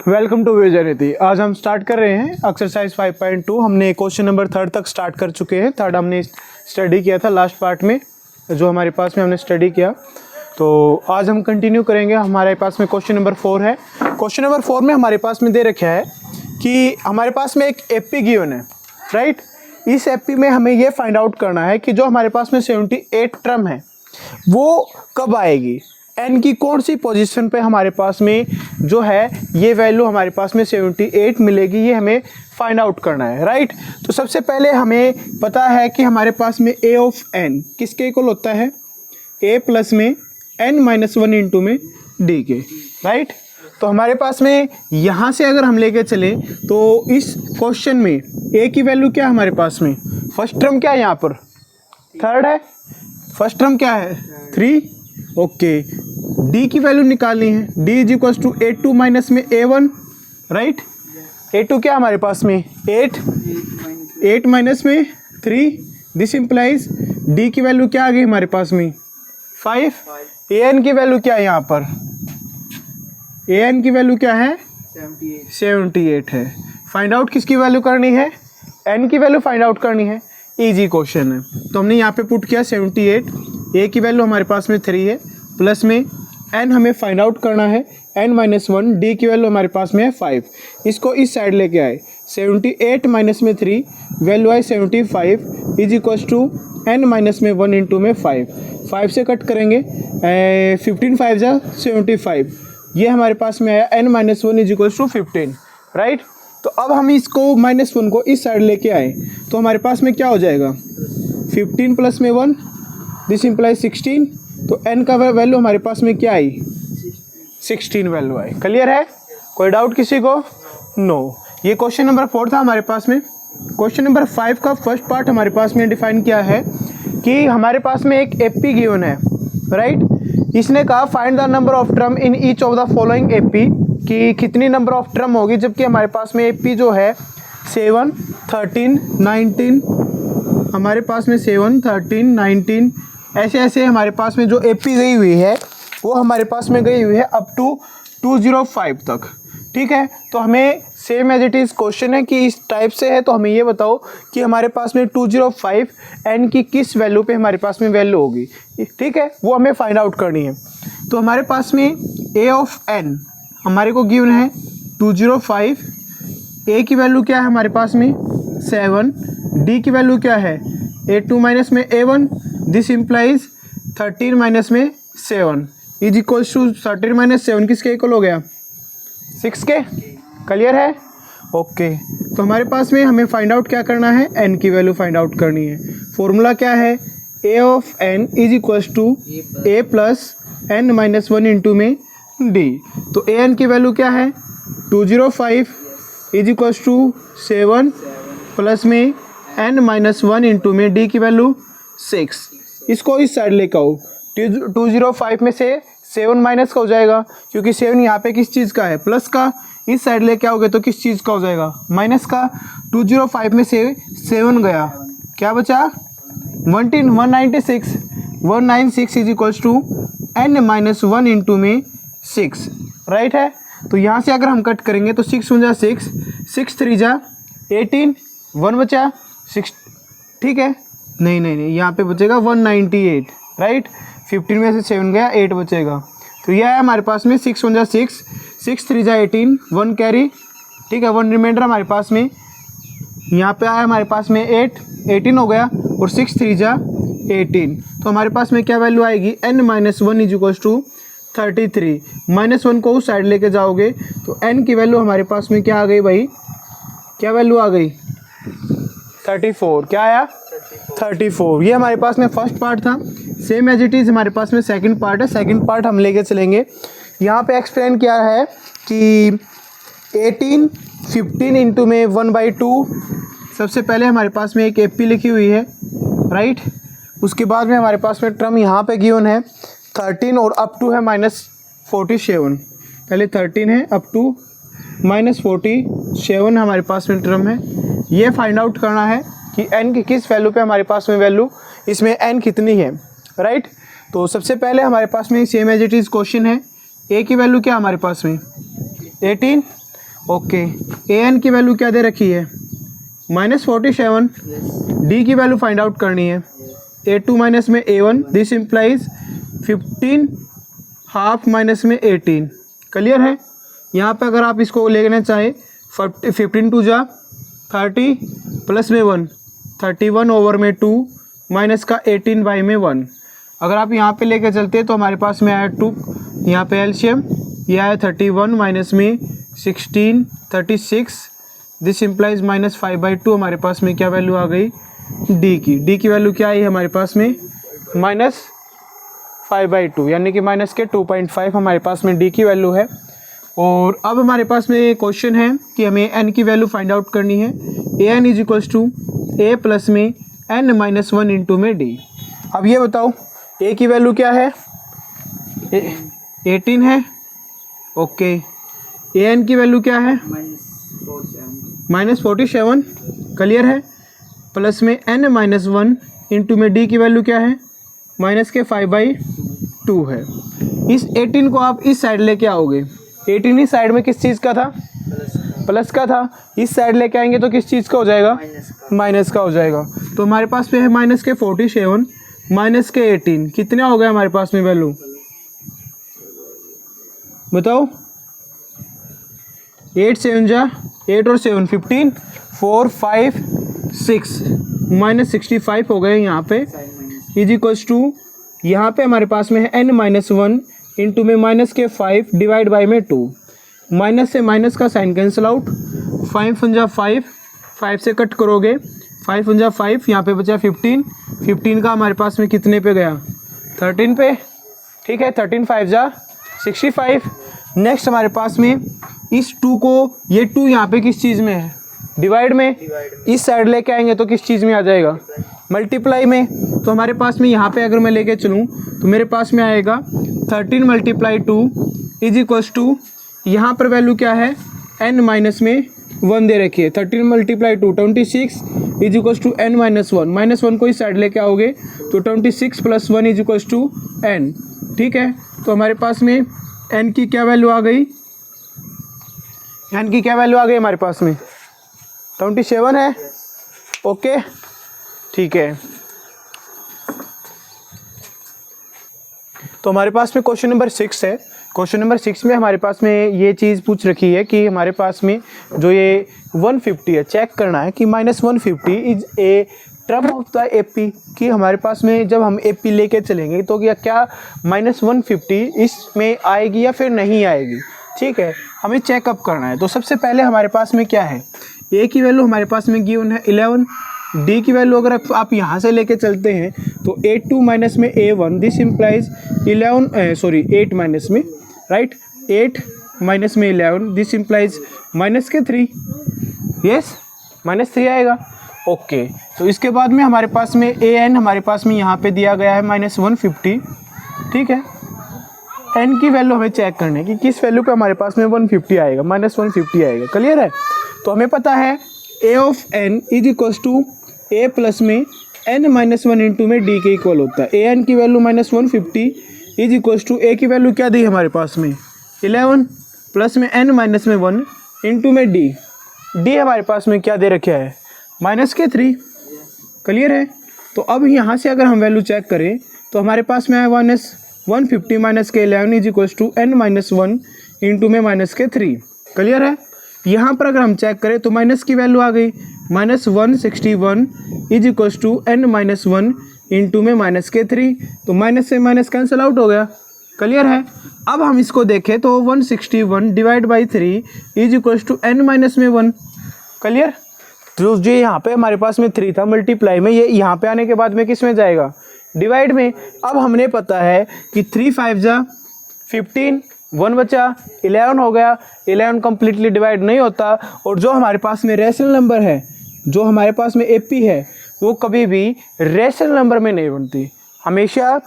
Welcome to विजयनिधि। आज हम start कर रहे हैं एक्सरसाइज 5.2। हमने क्वेश्चन नंबर 3 तक स्टार्ट कर चुके हैं। 3 हमने स्टडी किया था लास्ट पार्ट में, जो हमारे पास में हमने स्टडी किया। तो आज हम कंटिन्यू करेंगे। हमारे पास में क्वेश्चन नंबर 4 है। क्वेश्चन नंबर 4 में हमारे पास में दे रखा है कि हमारे पास में एक एपी गिवन है, राइट। इस एपी में हमें ये फाइंड आउट करना है कि जो हमारे पास में 78 टर्म है वो कब आएगी, एन की कौन सी पोजीशन पे हमारे पास में जो है ये वैल्यू हमारे पास में 78 मिलेगी, ये हमें फाइंड आउट करना है, राइट। तो सबसे पहले हमें पता है कि हमारे पास में ए ऑफ एन किसके इक्वल होता है, ए प्लस में एन माइनस 1 इंटू में डी के, राइट। तो हमारे पास में यहाँ से अगर हम लेके चलें तो इस क्वेश्चन में ए की वैल्यू क्या है हमारे पास में, फर्स्ट टर्म क्या है, यहाँ पर थर्ड है, फर्स्ट टर्म क्या है 3, ओके। डी की वैल्यू निकालनी है, D is equal to A2 minus में A1, राइट। A2 क्या हमारे पास में 8 माइनस में 3, दिस इम्प्लाइज डी की वैल्यू क्या आ गई हमारे पास में 5। an की वैल्यू क्या है यहाँ पर, an की वैल्यू क्या है 78 है। फाइंड आउट किसकी वैल्यू करनी है, n की वैल्यू फाइंड आउट करनी है। इजी क्वेश्चन है, तो हमने यहाँ पे पुट किया 78, a की वैल्यू हमारे पास में 3 है, प्लस में n हमें फाइंड आउट करना है n माइनस 1, डी की वैल्यू हमारे पास में है 5। इसको इस साइड लेके आए, 78 माइनस में 3 वैल्यू आए 75 is equal to n minus में 1 इंटू में 5 से कट करेंगे 15 5 जा 75, ये हमारे पास में आया n minus 1 is equal to 15, right. तो अब हम इसको माइनस 1 को इस साइड लेके आए तो हमारे पास में क्या हो जाएगा 15 प्लस में 1, दिस इम्प्लाइज 16। तो n का वैल्यू हमारे पास में क्या आई 16 वैल्यू आई। क्लियर है, कोई डाउट किसी को, नो। ये क्वेश्चन नंबर 4 था हमारे पास में। क्वेश्चन नंबर 5 का फर्स्ट पार्ट हमारे पास में डिफाइन किया है कि हमारे पास में एक एपी गिवन है, राइट। इसने कहा find the number of term in each of the following AP, कि कितनी नंबर ऑफ टर्म होगी जबकि हमारे पास में एपी जो है 7 13 19, हमारे पास में 7 13 19 ऐसे ऐसे हमारे पास में जो एपी गई हुई है वो हमारे पास में गई हुई है अप टू 205 तक, ठीक है। तो हमें same as it is question है कि इस टाइप से है, तो हमें ये बताओ कि हमारे पास में 205 एन की किस वैल्यू पे हमारे पास में वैल्यू होगी, ठीक है, वो हमें फाइंड आउट करनी है। तो हमारे पास में ए ऑफ एन हमारे को गिवन है 205, ए की वैल्यू क्या है हमारे पास में 7, डी की वैल्यू क्या है A2 माइनस में A1, दिस इम्प्लाइज 13 माइनस में 7 इज इक्वल टू 13 माइनस 7 किसके इक्वल हो गया 6 के। क्लियर है, ओके। तो हमारे पास में हमें फाइंड आउट क्या करना है, n की वैल्यू फाइंड आउट करनी है। फॉर्मूला क्या है, a of n is equal to a plus n minus 1 into में d। तो an की वैल्यू क्या है 205 इज इक्वल टू 7 प्लस में n माइनस 1 इंटू में d की वैल्यू 6। इसको इस साइड लेकर आओ, 205 में से 7 माइनस का हो जाएगा, क्योंकि 7 यहाँ पे किस चीज़ का है प्लस का, इस साइड लेके आओगे तो किस चीज़ का हो जाएगा माइनस का। 205 में से 7 गया, क्या बचा 196 is equals to n minus 1 into में 6, राइट है। तो यहाँ से अगर हम कट करेंगे तो 6 1 जा 6 3 जा 18, 1 बचा 6, ठीक है, नहीं यहाँ पे बचेगा 198, राइट। 15 में से 7 गया 8 बचेगा, तो यह है हमारे पास में 6 1 जा 6 3 जा 18, 1 कैरी, ठीक है, 1 रिमाइंडर हमारे पास में यहाँ पे आया हमारे पास में 18 हो गया, और 6 3 जा 18। तो हमारे पास में क्या वैल्यू आएगी n minus 1 is equal to 33। Minus 1 को उस साइड लेके जाओगे तो n की वैल्यू हमारे पास में क्या आ गई भाई, क्या वैल्यू आ गई 34, क्या आया 34। ये हमारे पास में फर्स्ट पार्ट था। सेम एज इट इज़ हमारे पास में सेकंड पार्ट है। सेकंड पार्ट हम लेके चलेंगे। यहाँ पे एक्सप्लेन किया है कि 18 15 इंटू में 1/2। सबसे पहले हमारे पास में एक एपी लिखी हुई है, राइट। उसके बाद में हमारे पास में टर्म यहाँ पे गिवन है 13 और अप टू है -47। पहले 13 है, अप टू -47 हमारे पास में टर्म है। ये फाइंड आउट करना है कि n की किस वैल्यू पे हमारे पास में वैल्यू, इसमें n कितनी है, राइट। तो सबसे पहले हमारे पास में same as it is question है, a की वैल्यू क्या हमारे पास में 18, ओके, ए एन की वैल्यू क्या दे रखी है? -47। डी की वैल्यू फाइंड आउट करनी है। A2 माइनस में A1, this implies 15 half minus में 18। क्लियर है? यहाँ पे अगर आप इसको लेना चाहें 15 टू जा 30 प्लस में 1 31 ओवर में 2 माइनस का 18 बाई में 1। अगर आप यहाँ पे लेके चलते हैं तो हमारे पास में आया 2, यहाँ पे एलसीएम ये आया 31 माइनस में 16 36, दिस इम्प्लाइज -5/2। हमारे पास में क्या वैल्यू आ गई? डी की वैल्यू क्या आई हमारे पास में? -5/2, यानी कि माइनस के 2.5 हमारे पास में डी की वैल्यू है। और अब हमारे पास में क्वेश्चन है कि हमें एन की वैल्यू फाइंड आउट करनी है। A N is equals to A plus में n-1 इंटू में डी। अब ये बताओ ए की वैल्यू क्या है? 18 है। ओके, ए एन की वैल्यू क्या है? -47। क्लियर है? प्लस में n-1 इंटू में डी की वैल्यू क्या है? -5/2 है। इस 18 को आप इस साइड लेके आओगे। 18 इस साइड में किस चीज़ का था? प्लस का था। इस साइड लेके आएंगे तो किस चीज़ का हो जाएगा? माइनस का हो जाएगा। तो हमारे पास में है -47 माइनस के 18, कितना हो गया हमारे पास में वैल्यू? बताओ। 8 7 जा 8 और 7 15 4 5 6 -65 हो गए यहाँ पे। इज इक्वल्स टू यहाँ पे हमारे पास में है n-1 इंटू में -5 डिवाइड बाई में 2। माइनस से माइनस का साइन कैंसिल आउट। 5 1 जा 5 से कट करोगे 5 1 जा 5, यहाँ पे बचा 15 का हमारे पास में कितने पे गया? 13 पे। ठीक है, 13 5 जा 65। नेक्स्ट हमारे पास में इस 2 को, ये 2 यहाँ पे किस चीज़ में है? डिवाइड में। इस साइड लेके आएंगे तो किस चीज़ में आ जाएगा? मल्टीप्लाई में। तो हमारे पास में यहाँ पे अगर मैं लेके चलूँ तो मेरे पास में आएगा 13 × 2 इज इक्वल्स टू, यहाँ पर वैल्यू क्या है? n-1 दे रखी है। 13 × 2 26 इज इक्वल्स टू n-1। -1 को इस साइड लेके आओगे तो 26 + 1 इज इक्वल्स टू n। ठीक है, तो हमारे पास में n की क्या वैल्यू आ गई? n की क्या वैल्यू आ गई हमारे पास में? 27 है। ओके, ठीक है। तो हमारे पास में क्वेश्चन नंबर 6 है। क्वेश्चन नंबर 6 में हमारे पास में ये चीज़ पूछ रखी है कि हमारे पास में जो ये 150 है, चेक करना है कि -150 is a term of the AP, कि हमारे पास में जब हम एपी लेके चलेंगे तो क्या -150 इसमें आएगी या फिर नहीं आएगी। ठीक है, हमें चेकअप करना है। तो सबसे पहले हमारे पास में क्या है? ए की वैल्यू हमारे पास में गिवन है 11। डी की वैल्यू अगर आप यहाँ से लेके चलते हैं तो 8 माइनस में A1, दिस इम्प्लाइज 8 माइनस में, राइट, 8 माइनस में 11, दिस इम्प्लाइज -3। यस, -3 आएगा। ओके, तो इसके बाद में हमारे पास में an हमारे पास में यहाँ पे दिया गया है -150। ठीक है, n की वैल्यू हमें चेक करनी है कि किस वैल्यू पे हमारे पास में 150 आएगा, -150 आएगा। क्लियर है? तो हमें पता है a of n is equals to a plus में n-1 इंटू में d के इक्वल होता है। an की value -150 is equals to a की वैल्यू क्या दी हमारे पास में? 11 प्लस में n-1 इंटू में d हमारे पास में क्या दे रखा है? -3। क्लियर है? तो अब यहाँ से अगर हम वैल्यू चेक करें तो हमारे पास में है 150 माइनस के 11 is equals to n-1 into में -3। क्लियर है? यहाँ पर अगर हम चेक करें तो माइनस की वैल्यू आ गई, -161 is equals to n-1 into में -3। तो माइनस से माइनस कैंसिल आउट हो गया। क्लियर है? अब हम इसको देखें तो 161 divide by 3 is equals to n-1। Clear? तो जो यहाँ पे हमारे पास में 3 था मल्टीप्लाई में, ये यहाँ पे आने के बाद में किस में जाएगा? डिवाइड में। अब हमने पता है कि 3 5 जा 15, 1 बचा 11 हो गया। 11 कम्प्लीटली डिवाइड नहीं होता, और जो हमारे पास में रेशनल नंबर है, जो हमारे पास में एपी है, वो कभी भी रेशनल नंबर में नहीं बनती। हमेशा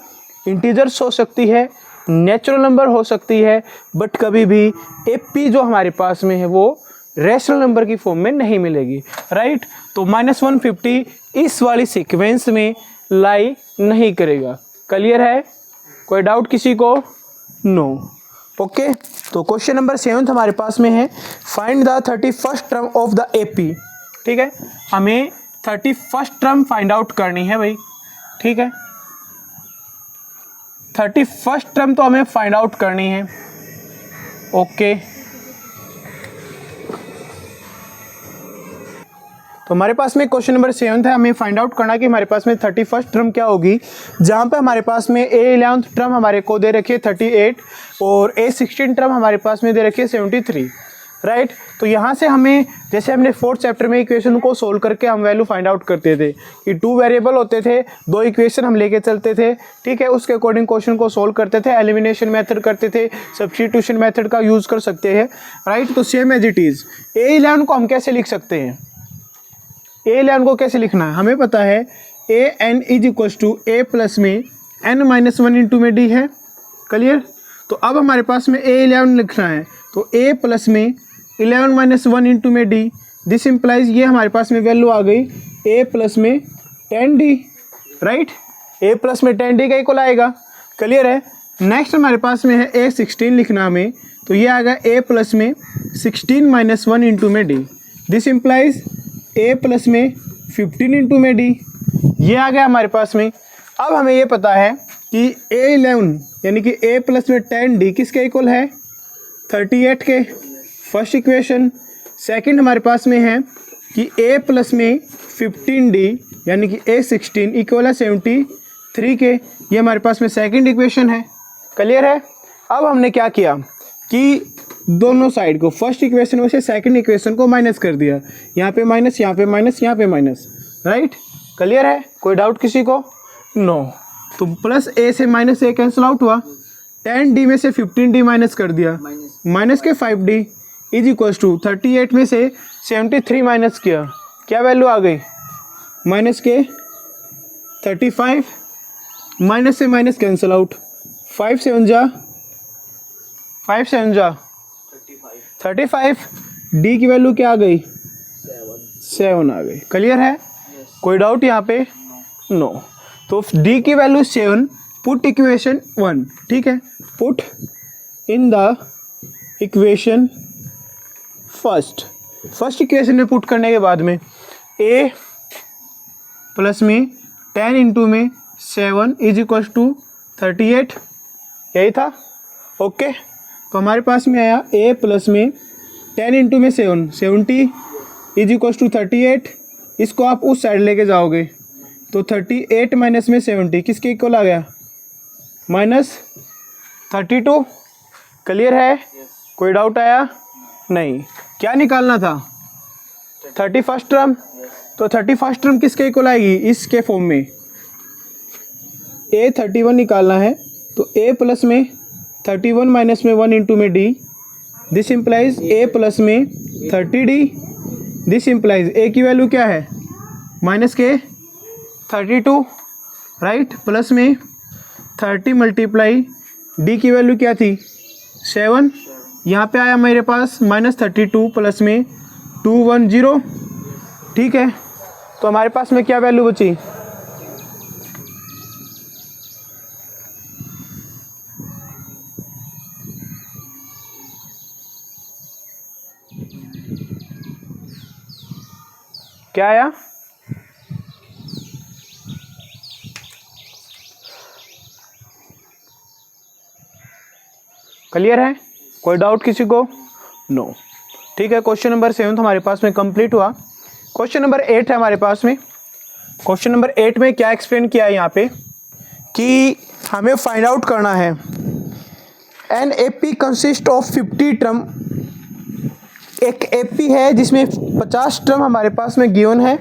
इंटीजर्स हो सकती है, नेचुरल नंबर हो सकती है, बट कभी भी एपी जो हमारे पास में है वो रेशनल नंबर की फॉर्म में नहीं मिलेगी। राइट? तो -150 इस वाली सीक्वेंस में लाई नहीं करेगा। क्लियर है? कोई डाउट किसी को? नो। ओके, तो क्वेश्चन नंबर 7 हमारे पास में है, find the 31st term of the AP. ठीक है, हमें 31st टर्म फाइंड आउट करनी है भाई। ठीक है, 31st टर्म तो हमें फाइंड आउट करनी है। ओके, तो हमारे पास में क्वेश्चन नंबर 7 है, हमें फाइंड आउट करना कि हमारे पास में 31st टर्म क्या होगी, जहाँ पे हमारे पास में A11 टर्म हमारे को दे रखी है 38 और A16 टर्म हमारे पास में दे रखी है 73, राइट। तो यहाँ से हमें, जैसे हमने 4th चैप्टर में इक्वेशन को सोल्व करके हम वैल्यू फाइंड आउट करते थे कि 2 वेरिएबल होते थे, 2 इक्वेशन हम लेके चलते थे। ठीक है, उसके अकॉर्डिंग क्वेश्चन को सोल्व करते थे, एलिमिनेशन मेथड करते थे, सब्स्टिट्यूशन मेथड का यूज़ कर सकते हैं, राइट। तो same as it is A11 को हम कैसे लिख सकते हैं, A11 को कैसे लिखना है, हमें पता है an is equal to a plus में n-1 इंटू में d है, क्लियर। तो अब हमारे पास में A11 लिखना है, तो a प्लस में 11-1 इंटू में d, दिस इम्प्लाइज ये हमारे पास में वैल्यू आ गई a प्लस में 10d, राइट। a प्लस में 10d का इक्वल आएगा, क्लियर है। नेक्स्ट हमारे पास में है A16 लिखना हमें, तो ये आएगा a प्लस में 16-1 इंटू में d, this implies a plus में 15 इंटू में d, ये आ गया हमारे पास में। अब हमें ये पता है कि A11 यानी कि a प्लस में 10d किसके इक्वल है, 38 के, फर्स्ट इक्वेशन। सेकंड हमारे पास में है कि a प्लस में 15d यानी कि A16 इक्वल है 73 के, ये हमारे पास में सेकंड इक्वेशन है, क्लियर है। अब हमने क्या किया कि दोनों साइड को, फर्स्ट इक्वेशन में से सेकंड इक्वेशन को माइनस कर दिया, यहाँ पे माइनस, यहाँ पे माइनस, यहाँ पे माइनस, राइट, क्लियर है। कोई डाउट किसी को, नो। तो प्लस a से माइनस a कैंसिल आउट हुआ, 10d में से 15d माइनस कर दिया, माइनस के 5d इज इक्वल टू 38 में से 73 माइनस किया, क्या वैल्यू आ गई, माइनस के 35, माइनस से माइनस कैंसिल आउट, 5 7 जा 35, d की वैल्यू क्या आ गई, 7 आ गई, क्लियर है। कोई डाउट यहाँ पे, नो। तो d की वैल्यू 7, पुट इक्वेशन 1, ठीक है, put in the equation first equation में पुट करने के बाद में a प्लस में 10 इंटू में 7 इज इक्वल टू 38, यही था, ओके। तो हमारे पास में आया a प्लस में 10 इंटू में 7, 70 इज इक्वल टू 38, इसको आप उस साइड लेके जाओगे तो 38 माइनस में 70 किसके इक्वल आ गया, -32, क्लियर है। कोई डाउट आया, नहीं। क्या निकालना था, 31st टर्म, तो 31st टर्म किसके इक्वल आएगी, इसके फॉर्म में A31 निकालना है, तो a प्लस में 31 माइनस में 1 इंटू में d, this implies a plus में 30d, दिस इम्प्लाइज a की वैल्यू क्या है, माइनस के 32, राइट, प्लस में 30 मल्टीप्लाई d की वैल्यू क्या थी, 7, यहाँ पे आया मेरे पास -32 प्लस में 210, ठीक है। तो हमारे पास में क्या वैल्यू बची, क्या आया, क्लियर है। कोई डाउट किसी को, नो, ठीक है। क्वेश्चन नंबर 7 हमारे पास में कंप्लीट हुआ। क्वेश्चन नंबर 8 है हमारे पास में। क्वेश्चन नंबर 8 में क्या एक्सप्लेन किया है यहाँ पे कि हमें फाइंड आउट करना है an AP consist of 50 term, एक एपी है जिसमें 50 टर्म हमारे पास में गिवन है,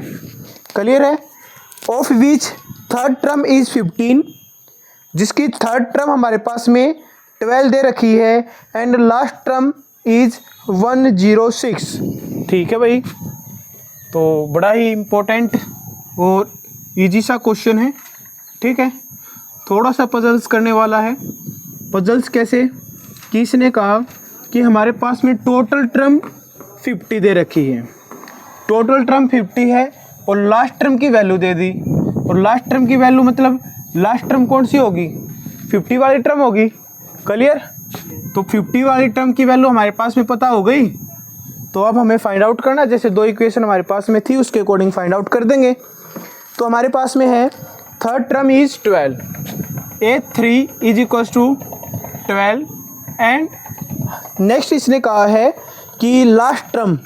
क्लियर है, of which third term is 15, जिसकी थर्ड टर्म हमारे पास में 12 दे रखी है, एंड लास्ट टर्म इज 106, ठीक है भाई। तो बड़ा ही इम्पोर्टेंट और इजी सा क्वेश्चन है, ठीक है। थोड़ा सा पजल्स करने वाला है। पजल्स कैसे, कि इसने कहा कि हमारे पास में टोटल टर्म 50 दे रखी है, टोटल टर्म 50 है और लास्ट टर्म की वैल्यू दे दी, और लास्ट टर्म की वैल्यू मतलब लास्ट टर्म कौन सी होगी, 50 वाली टर्म होगी, क्लियर। तो 50 वाली टर्म की वैल्यू हमारे पास में पता हो गई। तो अब हमें फाइंड आउट करना, जैसे दो इक्वेशन हमारे पास में थी उसके अकॉर्डिंग फाइंड आउट कर देंगे। तो हमारे पास में है third term is 12, A3 is equal to 12 and next इसने कहा है कि लास्ट टर्म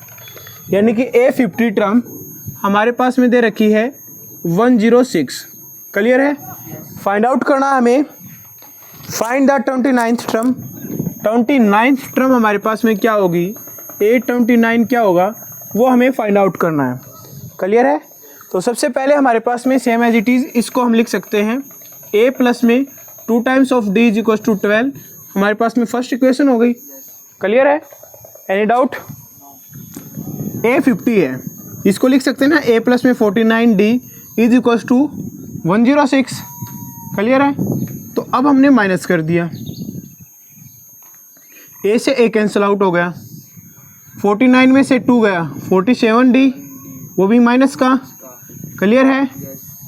यानी कि A50 टर्म हमारे पास में दे रखी है 106। क्लियर है? फाइंड आउट करना हमें, find the 29th term. 29th term हमारे पास में क्या होगी, A29 क्या होगा वो हमें फाइंड आउट करना है। क्लियर है? तो सबसे पहले हमारे पास में सेम एज इट इज़ इसको हम लिख सकते हैं A प्लस में 2 times of D is equal to 12। हमारे पास में फर्स्ट इक्वेशन हो गई। क्लियर है? Any doubt? A50 है, इसको लिख सकते हैं ना A प्लस में 49D is equal to 106। Clear है? तो अब हमने माइनस कर दिया, A से A कैंसिल आउट हो गया, 49 में से 2 गया, 47D वो भी माइनस का। क्लियर है?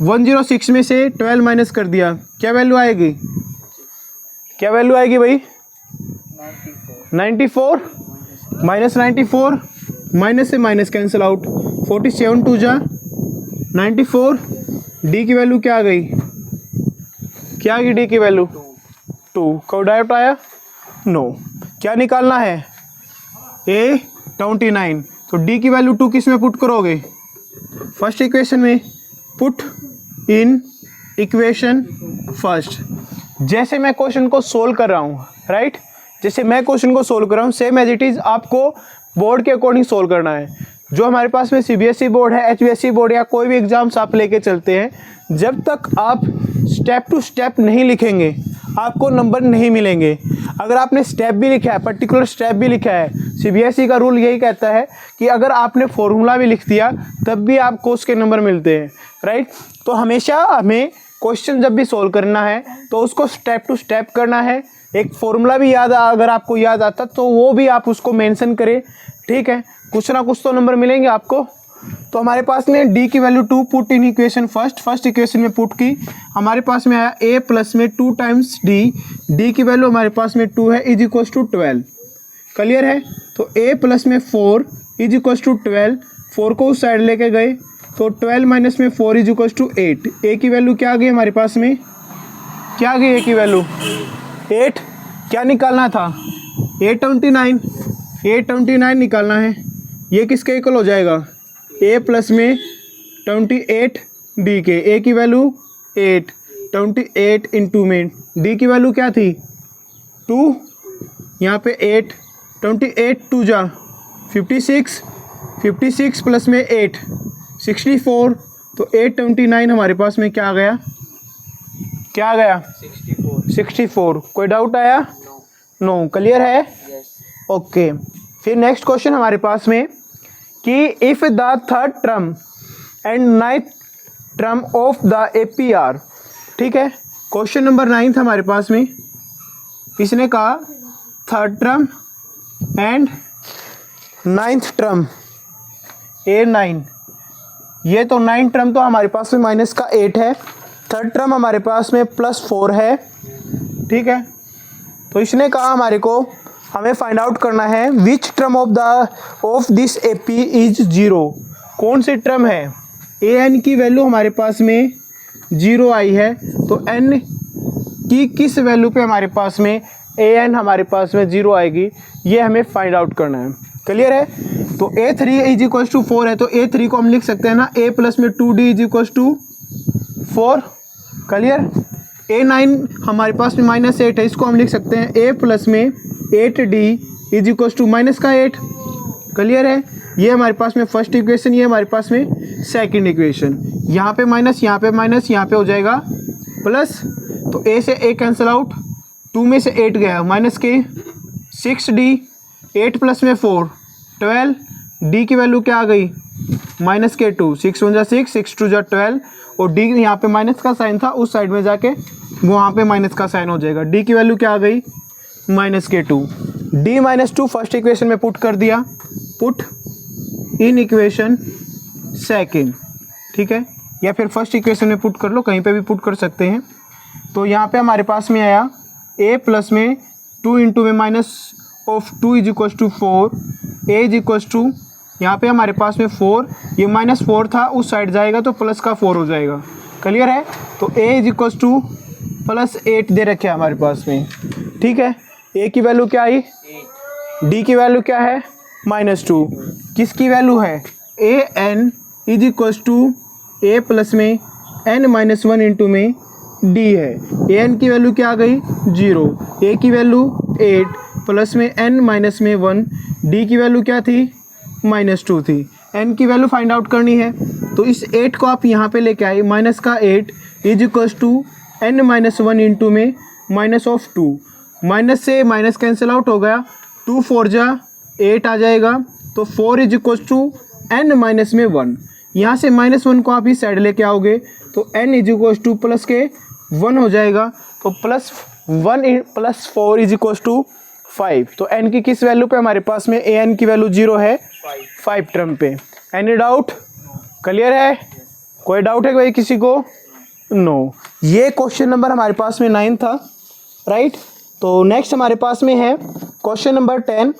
106 में से 12 माइनस कर दिया, क्या वैल्यू आएगी, क्या वैल्यू आएगी भाई? 94 माइनस 94, माइनस से माइनस कैंसिल आउट, 47 2 जा 94। डी की वैल्यू क्या आ गई, क्या आ गई डी की वैल्यू 2। कब डाउट आया? नो। क्या निकालना है, A29। तो डी की वैल्यू 2 किस में पुट करोगे, फर्स्ट इक्वेशन में, पुट इन इक्वेशन फर्स्ट। जैसे मैं क्वेश्चन को सोल्व कर रहा हूँ, राइट, जैसे मैं क्वेश्चन को सोल्व कर रहा हूँ सेम एज इट इज़ आपको बोर्ड के अकॉर्डिंग सोल्व करना है। जो हमारे पास में CBSE बोर्ड है, HBSE बोर्ड या कोई भी एग्जाम्स आप लेके चलते हैं, जब तक आप स्टेप टू स्टेप नहीं लिखेंगे आपको नंबर नहीं मिलेंगे। अगर आपने स्टेप भी लिखा है, पर्टिकुलर स्टेप भी लिखा है, CBSE का रूल यही कहता है कि अगर आपने फॉर्मूला भी लिख दिया तब भी आपको उसके नंबर मिलते हैं, राइट। तो हमेशा हमें क्वेश्चन जब भी सोल्व करना है तो उसको स्टेप टू स्टेप करना है। एक फॉर्मूला भी याद अगर आपको याद आता तो वो भी आप उसको मेंशन करें, ठीक है, कुछ ना कुछ तो नंबर मिलेंगे आपको। तो हमारे पास में डी की value 2 put in equation first equation में पुट की, हमारे पास में आया A प्लस में 2 टाइम्स डी की वैल्यू हमारे पास में 2 है इज इक्वल टू 12। क्लियर है? तो A प्लस में 4 इज इक्वल टू 12, 4 को उस साइड लेके गए तो 12 माइनस में 4 इज इक्वल टू 8। A की वैल्यू क्या आ गई हमारे पास में, क्या आ गई A की वैल्यू 8। क्या निकालना था, A29 निकालना है। ये किसके इक्वल हो जाएगा, A प्लस में 28 D के। A की वैल्यू 8, 28 इंटू में D की वैल्यू क्या थी 2, यहाँ पे 8, 28 2 जा 56, 56 प्लस में 8 64। तो 829 हमारे पास में क्या आ गया, क्या आ गया 64। कोई डाउट आया? नो। क्लियर है? ओके। फिर नेक्स्ट क्वेश्चन हमारे पास में कि if the third term and 9th term of the APR, ठीक है, क्वेश्चन नंबर 9 हमारे पास में इसने कहा third term and 9th term A9, ये तो 9 टर्म तो हमारे पास में माइनस का 8 है, थर्ड टर्म हमारे पास में +4 है, ठीक है। तो इसने कहा हमारे को हमें फाइंड आउट करना है which term of this AP is 0। कौन सी टर्म है, AN की वैल्यू हमारे पास में 0 आई है, तो N की किस वैल्यू पे हमारे पास में AN हमारे पास में 0 आएगी, ये हमें फाइंड आउट करना है। क्लियर है? तो A3 इज इक्वल टू 4 है, तो A3 को हम लिख सकते हैं ना A प्लस में 2D is equal to 4। Clear? A9 हमारे पास में -8 है, इसको हम लिख सकते हैं A प्लस में 8D is equal to minus का 8। क्लियर है? ये हमारे पास में फर्स्ट इक्वेशन, ये हमारे पास में सेकंड इक्वेशन। यहाँ पे माइनस, यहाँ पे माइनस, यहाँ पे हो जाएगा प्लस। तो A से A कैंसिल आउट, 2 में से 8 गया माइनस के 6D, 8 प्लस में 4 12, D की वैल्यू क्या आ गई माइनस के 2, 6 1 जा 6, 6 2 जा 12, और D यहाँ पे माइनस का साइन था, उस साइड में जाके वहाँ पे माइनस का साइन हो जाएगा। D की वैल्यू क्या आ गई माइनस के 2। D माइनस 2 फर्स्ट इक्वेशन में पुट कर दिया, पुट इन इक्वेशन सेकेंड, ठीक है, या फिर फर्स्ट इक्वेशन में पुट कर लो, कहीं पे भी पुट कर सकते हैं। तो यहाँ पे हमारे पास में आया A प्लस में 2 इंटू में minus of 2 is equal to 4, A is equal to, यहाँ पे हमारे पास में 4, ये -4 था, उस साइड जाएगा तो प्लस का 4 हो जाएगा। क्लियर है? तो ए इज इक्वल टू +8 दे रखे हमारे पास में। ठीक है, ए की वैल्यू क्या आई, डी की वैल्यू क्या है -2, किसकी वैल्यू है A N is equal to A plus में n-1 इंटू में डी है। ए एन की वैल्यू क्या आ गई 0, ए की वैल्यू 8 प्लस में n-1, डी की वैल्यू क्या थी -2 थी। n की वैल्यू फाइंड आउट करनी है तो इस 8 को आप यहाँ पे लेके आए, माइनस का 8 is equal to n-1 into में -2, माइनस से माइनस कैंसिल आउट हो गया, 2 4 जा 8 आ जाएगा, तो 4 इज इक्वल टू n-1, यहाँ से -1 को आप इस साइड लेके आओगे तो n is equal two plus के 1 हो जाएगा, तो +1 + 4 इज इक्वल टू 5। तो n की किस वैल्यू पे हमारे पास में ए एन की वैल्यू 0 है 5 टर्म पे। Any doubt? क्लियर है? कोई डाउट है भाई किसी को? नो। ये क्वेश्चन नंबर हमारे पास में 9 था, राइट। तो नेक्स्ट हमारे पास में है क्वेश्चन नंबर 10।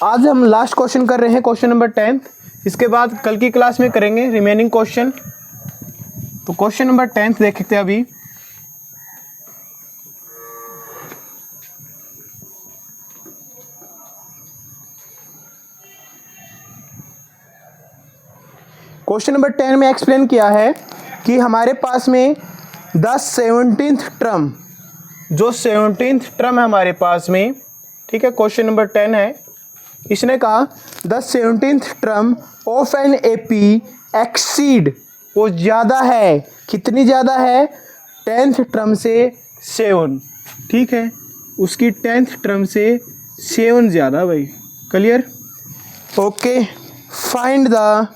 आज हम लास्ट क्वेश्चन कर रहे हैं, क्वेश्चन नंबर 10। इसके बाद कल की क्लास में करेंगे रिमेनिंग क्वेश्चन। तो क्वेश्चन नंबर 10 देखते हैं अभी। क्वेश्चन नंबर 10 में एक्सप्लेन किया है कि हमारे पास में 17th टर्म, जो 17th टर्म है हमारे पास में, ठीक है, क्वेश्चन नंबर 10 है। इसने कहा 17th term of an AP exceed, वो ज़्यादा है, कितनी ज़्यादा है 10th टर्म से 7, ठीक है, उसकी 10th टर्म से 7 ज़्यादा भाई। Clear? Okay, find the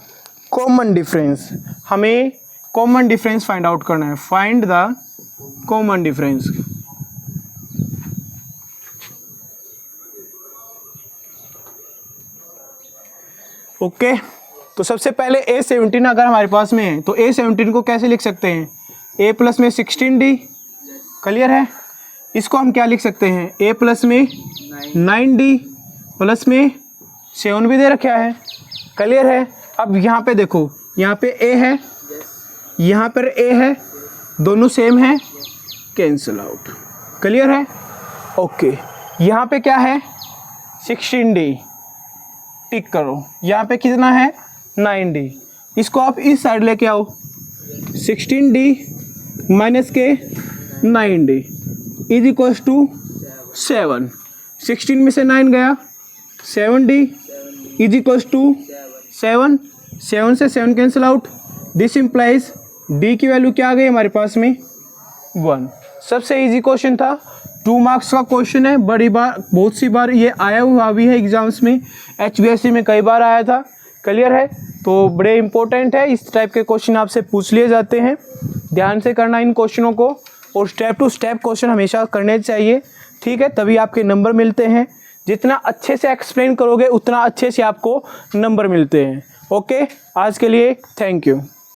common difference, हमें कॉमन डिफरेंस फाइंड आउट करना है। Find the common difference. Okay, तो सबसे पहले A17 अगर हमारे पास में है तो A17 को कैसे लिख सकते हैं, A प्लस में 16D। क्लियर है? इसको हम क्या लिख सकते हैं, A प्लस में 9D प्लस में 7 भी दे रखा है। क्लियर है? अब यहाँ पे देखो, यहाँ पे A है, यहाँ पर A है, दोनों सेम है, कैंसिल आउट। क्लियर है? ओके, यहाँ पे क्या है 16D, टिक करो। यहाँ पे कितना है 9D, इसको आप इस साइड लेके आओ, 16D माइनस के 9D इज इक्वल टू 7। 16 में से 9 गया, 7D इज इक्वल टू 7, 7 से 7 cancel out, this implies D की वैल्यू क्या आ गई हमारे पास में 1। सबसे इजी क्वेश्चन था, 2 मार्क्स का क्वेश्चन है, बड़ी बार बहुत सी बार ये आया हुआ भी है एग्जाम्स में, HBSC में कई बार आया था। क्लियर है? तो बड़े इंपॉर्टेंट है, इस टाइप के क्वेश्चन आपसे पूछ लिए जाते हैं, ध्यान से करना इन क्वेश्चनों को, और स्टेप टू स्टेप क्वेश्चन हमेशा करने चाहिए, ठीक है, तभी आपके नंबर मिलते हैं। जितना अच्छे से एक्सप्लेन करोगे उतना अच्छे से आपको नंबर मिलते हैं। ओके, आज के लिए थैंक यू।